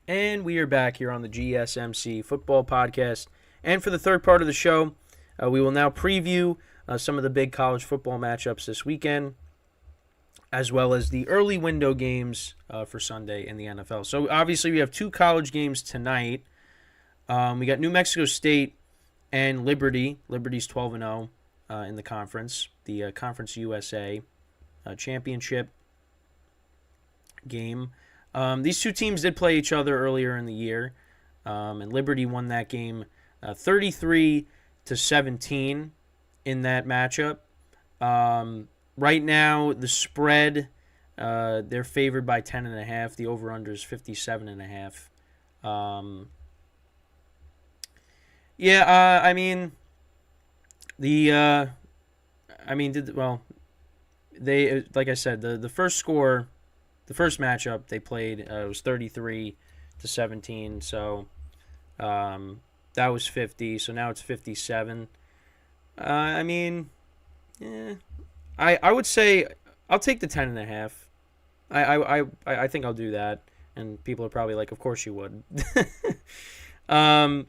And we are back here on the GSMC football podcast. And for the third part of the show, we will now preview some of the big college football matchups this weekend, as well as the early window games for Sunday in the NFL. So obviously we have two college games tonight. We got New Mexico State and Liberty. Liberty's 12-0 in the conference, the Conference USA championship game. These two teams did play each other earlier in the year, and Liberty won that game 33-17 in that matchup. Right now, the spread, they're favored by 10.5. The over/under is 57.5. They like I said, the first score. The first matchup they played was 33-17, so that was 50. So now it's 57. I would say I'll take the 10.5. I think I'll do that, and people are probably like, of course you would. But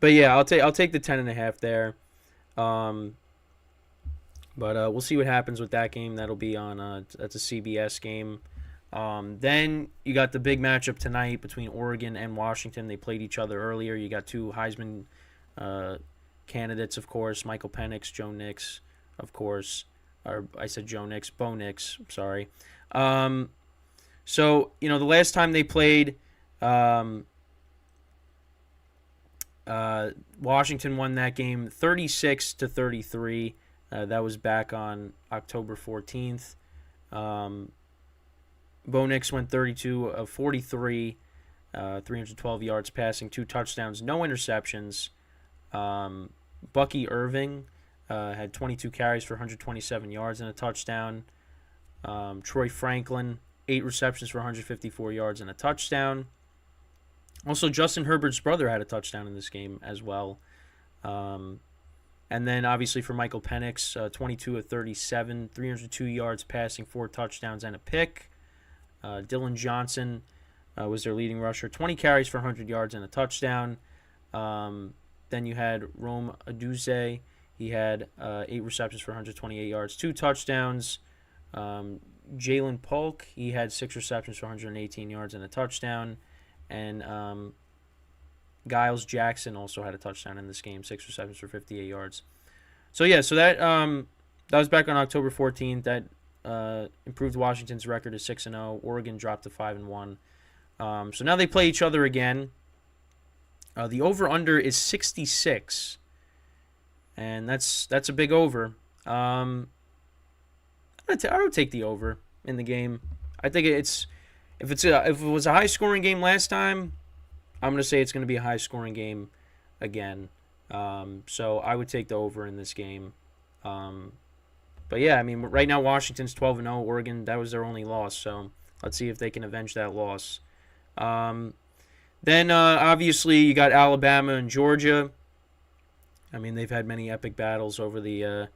yeah, I'll take the 10.5 there. But we'll see what happens with that game. That'll be on that's a CBS game. Then you got the big matchup tonight between Oregon and Washington. They played each other earlier. You got two Heisman candidates, of course, Michael Penix, Joe Nix, of course. Or I said Joe Nix, Bo Nix, sorry. So, the last time they played, Washington won that game 36-33. That was back on October 14th. Bo Nix went 32 of 43, 312 yards passing, 2 touchdowns, no interceptions. Bucky Irving had 22 carries for 127 yards and a touchdown. Troy Franklin, 8 receptions for 154 yards and a touchdown. Also, Justin Herbert's brother had a touchdown in this game as well. And then, obviously, for Michael Penix, 22 of 37, 302 yards passing, 4 touchdowns and a pick. Dylan Johnson was their leading rusher, 20 carries for 100 yards and a touchdown. Then you had Rome Aduze. He had 8 receptions for 128 yards, 2 touchdowns. Jalen Polk, he had 6 receptions for 118 yards and a touchdown. And Giles Jackson also had a touchdown in this game, 6 receptions for 58 yards. So that was back on October 14th. That improved Washington's record to 6-0. Oregon dropped to 5-1. So now they play each other again. The over/under is 66, and that's a big over. I would take the over in the game. I think if it was a high scoring game last time, I'm gonna say it's gonna be a high scoring game again. So I would take the over in this game. But yeah, right now Washington's 12-0. Oregon, that was their only loss. So let's see if they can avenge that loss. Then obviously you got Alabama and Georgia. They've had many epic battles over the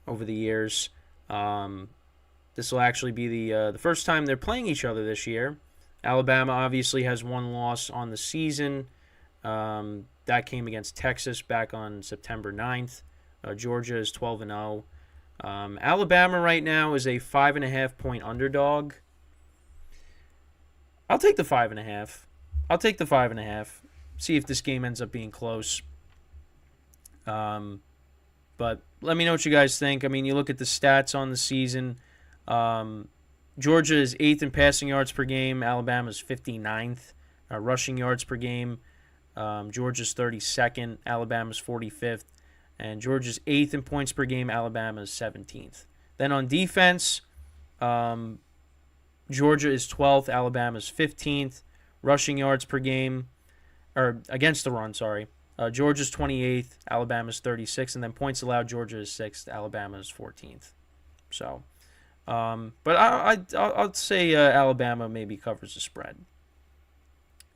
years. This will actually be the first time they're playing each other this year. Alabama obviously has 1 loss on the season. That came against Texas back on September 9th. Georgia is 12-0. Alabama right now is a 5.5-point underdog. I'll take the 5.5. See if this game ends up being close. But let me know what you guys think. You look at the stats on the season. Georgia is 8th in passing yards per game. Alabama's 59th. Rushing yards per game. Georgia's 32nd. Alabama's 45th. And Georgia's 8th in points per game. Alabama's 17th. Then on defense, Georgia is 12th. Alabama's 15th. Rushing yards per game, or against the run, sorry. Georgia's 28th. Alabama's 36th. And then points allowed, Georgia is 6th. Alabama's 14th. So, but I'd say Alabama maybe covers the spread.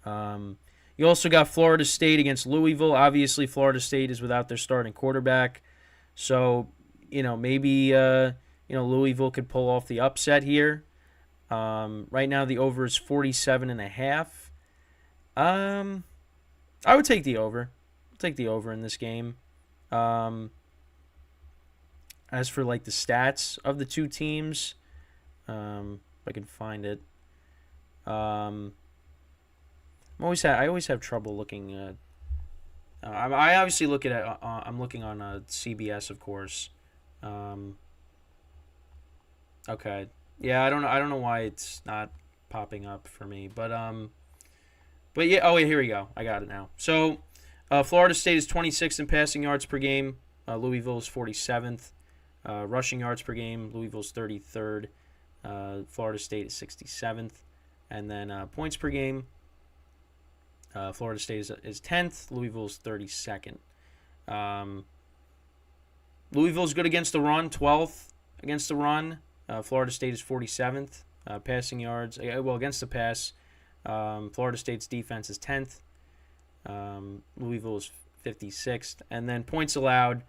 You also got Florida State against Louisville. Obviously, Florida State is without their starting quarterback. So, maybe Louisville could pull off the upset here. Right now, the over is 47.5. Um, I would take the over. I'll take the over in this game. Um, as for like the stats of the two teams, if I can find it. Um, I always have trouble looking. I obviously look at it. I'm looking on CBS, of course. Um, okay. Yeah, I don't know. I don't know why it's not popping up for me, but yeah. Oh, wait, here we go. I got it now. So, Florida State is 26th in passing yards per game. Louisville is 47th. Rushing yards per game. Louisville's 33rd. Florida State is 67th. And then points per game. Florida State is 10th. Louisville's 32nd. Louisville's good against the run, 12th against the run. Florida State is 47th. Passing yards, against the pass. Florida State's defense is 10th. Louisville is 56th. And then points allowed,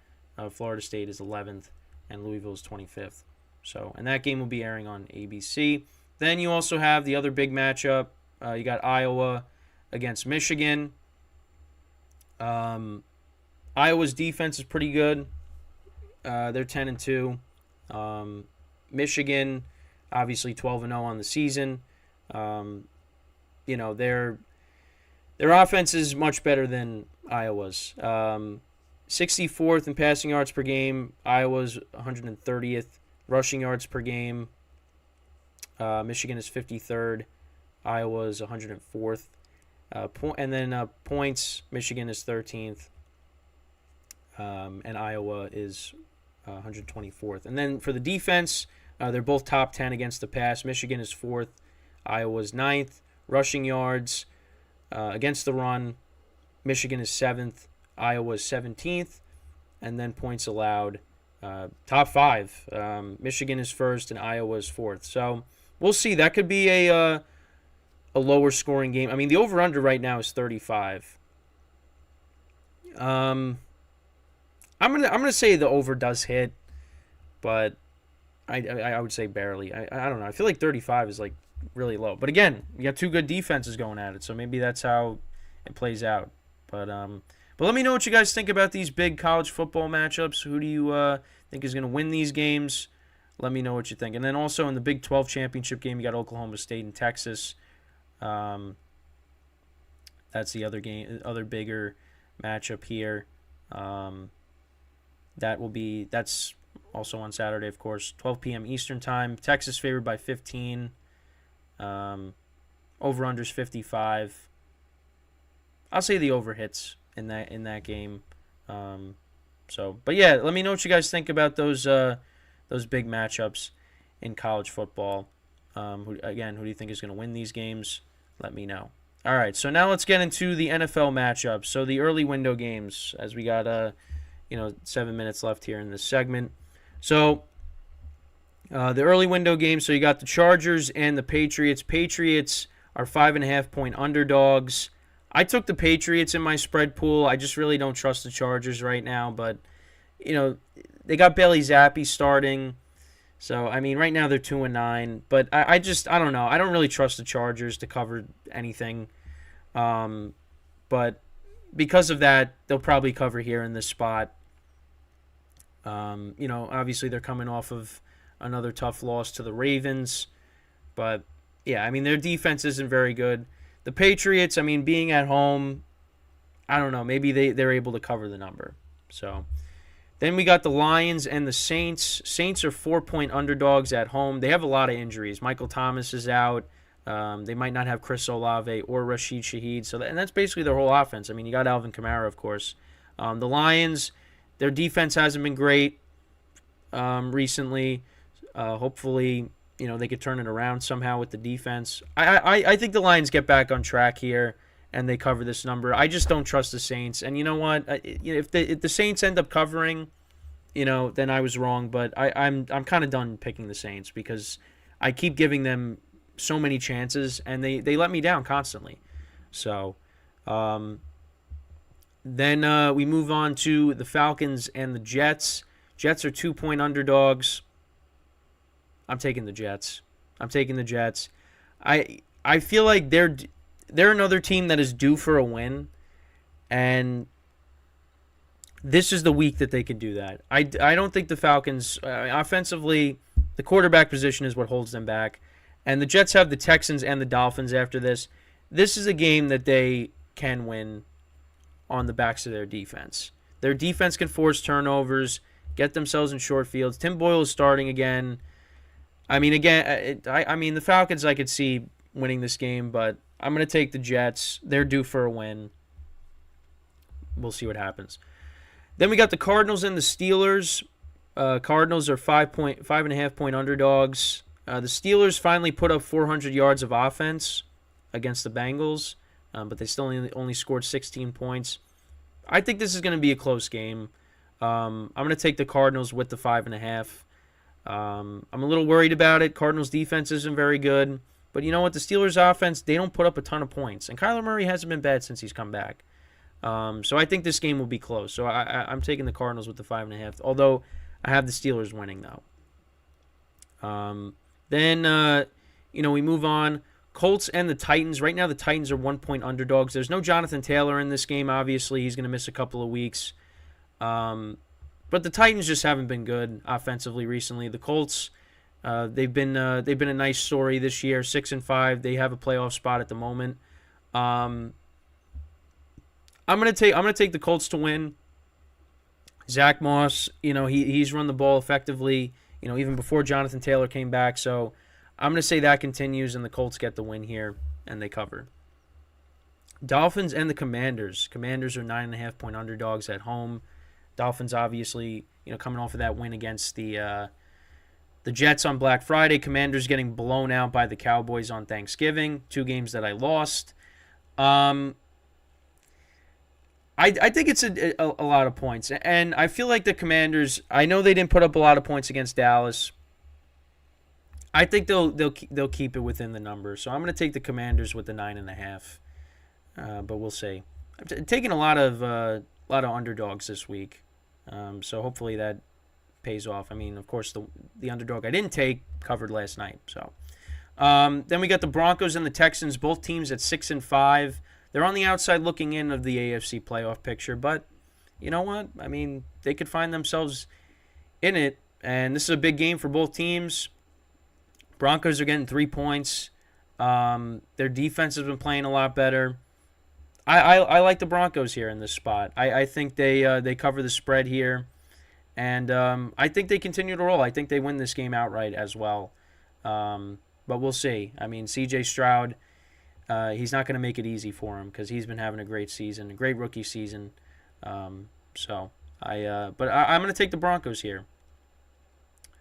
Florida State is 11th, and Louisville is 25th. So, and that game will be airing on ABC. Then you also have the other big matchup. You got Iowa against Michigan. Iowa's defense is pretty good. They're 10-2. Michigan, obviously 12-0 on the season. Their offense is much better than Iowa's. 64th in passing yards per game. Iowa's 130th. Rushing yards per game. Michigan is 53rd. Iowa's 104th. And then points, Michigan is 13th. And Iowa is 124th. And then for the defense, they're both top 10 against the pass. Michigan is 4th. Iowa's 9th. Rushing yards against the run, Michigan is 7th. Iowa is 17th. And then points allowed, top 5. Michigan is 1st and Iowa is 4th. So we'll see. That could be a lower scoring game. I mean, the over-under right now is 35. I'm gonna say the over does hit, but I would say barely. I don't know. I feel like 35 is like really low. But again, you got two good defenses going at it, so maybe that's how it plays out. But let me know what you guys think about these big college football matchups. Who do you think is gonna win these games? Let me know what you think. And then also in the Big 12 championship game, you got Oklahoma State and Texas. That's the other bigger matchup here. That's also on Saturday, of course, 12 p.m. Eastern time. Texas favored by 15. Over-under's 55. I'll say the over hits in that game. But yeah, let me know what you guys think about those big matchups in college football. Who do you think is going to win these games? Let me know. All right, so now let's get into the NFL matchups. So the early window games, as we got 7 minutes left here in this segment. So the early window game, so you got the Chargers and the Patriots. Patriots are 5.5-point underdogs. I took the Patriots in my spread pool. I just really don't trust the Chargers right now, but they got Bailey Zappi starting. So, I mean, right now they're 2-9, but I don't know. I don't really trust the Chargers to cover anything. But because of that, they'll probably cover here in this spot. Obviously they're coming off of another tough loss to the Ravens. But, yeah, I mean, their defense isn't very good. The Patriots, I mean, being at home, I don't know. Maybe they're able to cover the number. So then we got the Lions and the Saints. Saints are 4-point underdogs at home. They have a lot of injuries. Michael Thomas is out. They might not have Chris Olave or Rashid Shaheed. And that's basically their whole offense. I mean, you got Alvin Kamara, of course. The Lions, their defense hasn't been great recently. Hopefully, they could turn it around somehow with the defense. I think the Lions get back on track here and they cover this number. I just don't trust the Saints. And you know what? If the Saints end up covering, then I was wrong. But I'm kind of done picking the Saints because I keep giving them so many chances and they let me down constantly. So then we move on to the Falcons and the Jets. Jets are 2-point underdogs. I'm taking the Jets. I feel like they're another team that is due for a win, and this is the week that they can do that. I don't think the Falcons, offensively, the quarterback position is what holds them back. And the Jets have the Texans and the Dolphins after this. This is a game that they can win on the backs of their defense. Their defense can force turnovers, get themselves in short fields. Tim Boyle is starting again. I mean, the Falcons I could see winning this game, but I'm going to take the Jets. They're due for a win. We'll see what happens. Then we got the Cardinals and the Steelers. Cardinals are 5.5 point underdogs. The Steelers finally put up 400 yards of offense against the Bengals, but they still only scored 16 points. I think this is going to be a close game. I'm going to take the Cardinals with the 5.5. I'm a little worried about it. Cardinals' defense isn't very good. But you know what? The Steelers' offense, they don't put up a ton of points. And Kyler Murray hasn't been bad since he's come back. So I think this game will be close. So I'm taking the Cardinals with the 5.5. Although I have the Steelers winning, though. Then we move on. Colts and the Titans. Right now, the Titans are 1 point underdogs. There's no Jonathan Taylor in this game, obviously. He's going to miss a couple of weeks. But the Titans just haven't been good offensively recently. The Colts, they've been a nice story this year, 6-5. They have a playoff spot at the moment. I'm gonna take the Colts to win. Zach Moss, he's run the ball effectively, even before Jonathan Taylor came back. So I'm gonna say that continues, and the Colts get the win here, and they cover. Dolphins and the Commanders. Commanders are 9.5 point underdogs at home. Dolphins obviously, coming off of that win against the Jets on Black Friday. Commanders getting blown out by the Cowboys on Thanksgiving. 2 games that I lost. I think it's a lot of points, and I feel like the Commanders. I know they didn't put up a lot of points against Dallas. I think they'll keep it within the number, so I'm going to take the Commanders with the 9.5. But we'll see. I'm taking a lot of underdogs this week, so hopefully that pays off. I mean, of course, the underdog I didn't take covered last night. So then we got the Broncos and the Texans, both teams at 6-5. They're on the outside looking in of the AFC playoff picture, but you know what? I mean, they could find themselves in it, and this is a big game for both teams. Broncos are getting 3 points. Their defense has been playing a lot better. I like the Broncos here in this spot. I think they cover the spread here, and I think they continue to roll. I think they win this game outright as well, but we'll see. I mean, C.J. Stroud, he's not going to make it easy for him because he's been having a great season, a great rookie season. But I'm going to take the Broncos here.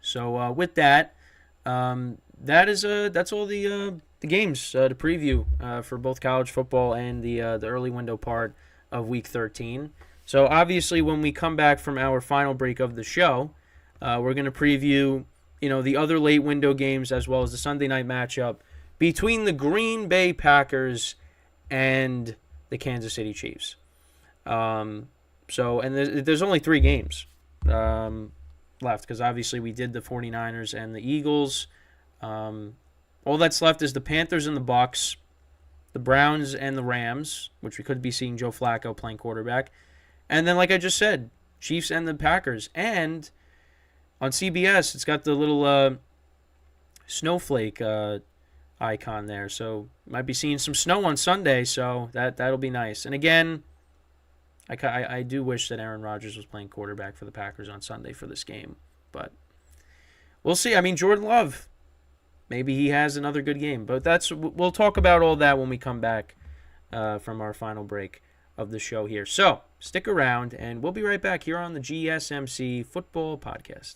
So with that, that's all the games to preview for both college football and the early window part of Week 13. So obviously, when we come back from our final break of the show, we're going to preview the other late window games as well as the Sunday night matchup between the Green Bay Packers and the Kansas City Chiefs. And there's only 3 games left because obviously we did the 49ers and the Eagles. All that's left is the Panthers and the Bucs, the Browns and the Rams, which we could be seeing Joe Flacco playing quarterback. And then, like I just said, Chiefs and the Packers. And on CBS, it's got the little snowflake icon there. So might be seeing some snow on Sunday, so that'll be nice. And again, I do wish that Aaron Rodgers was playing quarterback for the Packers on Sunday for this game. But we'll see. I mean, Jordan Love, maybe he has another good game. But we'll talk about all that when we come back from our final break of the show here. So stick around, and we'll be right back here on the GSMC Football Podcast.